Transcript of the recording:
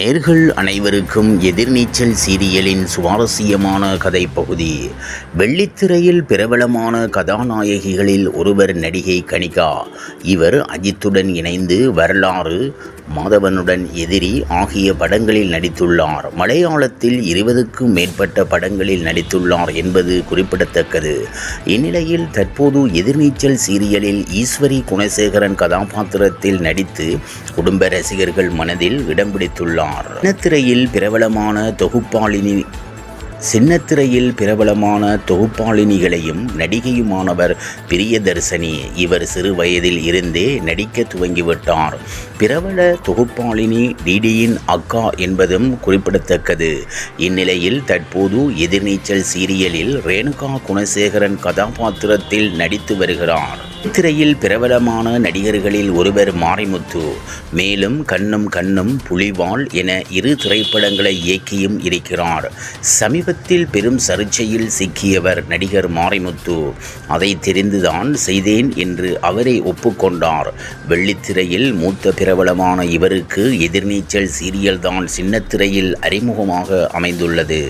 நேயர்கள் அனைவருக்கும் எதிர்நீச்சல் சீரியலின் சுவாரஸ்யமான கதைப்பகுதி. வெள்ளித்திரையில் பிரபலமான கதாநாயகிகளில் ஒருவர் நடிகை கனிகா. இவர் அஜித்துடன் இணைந்து வரலாறு, மாதவனுடன் எதிரி ஆகிய படங்களில் நடித்துள்ளார். மலையாளத்தில் 20க்கும் மேற்பட்ட படங்களில் நடித்துள்ளார் என்பது குறிப்பிடத்தக்கது. இந்நிலையில் தற்போது எதிர்நீச்சல் சீரியலில் ஈஸ்வரி குணசேகரன் கதாபாத்திரத்தில் நடித்து குடும்ப ரசிகர்கள் மனதில் இடம் பிடித்துள்ளார். சின்னத்திரையில் பிரபலமான தொகுப்பாளினிகளையும் நடிகையுமானவர் பிரியதர்ஷினி. இவர் சிறு வயதில் இருந்தே நடிக்க துவங்கிவிட்டார். பிரபல தொகுப்பாளினி டிடியின் அக்கா என்பதும் குறிப்பிடத்தக்கது. இந்நிலையில் தற்போது எதிர்நீச்சல் சீரியலில் ரேணுகா குணசேகரன் கதாபாத்திரத்தில் நடித்து வருகிறார். திரையில் பிரபலமான நடிகர்களில் ஒருவர் மாரிமுத்து. மேலும் கண்ணும் கண்ணும், புலிவால் என 2 திரைப்படங்களை இயக்கியும் இருக்கிறார். சமீபத்தில் பெரும் சர்ச்சையில் சிக்கியவர் நடிகர் மாரிமுத்து. அதை தெரிந்துதான் செய்தேன் என்று அவரை ஒப்புக்கொண்டார். வெள்ளித்திரையில் மூத்த பிரபலமான இவருக்கு எதிர்நீச்சல் சீரியல்தான் சின்னத்திரையில் அறிமுகமாக அமைந்துள்ளது.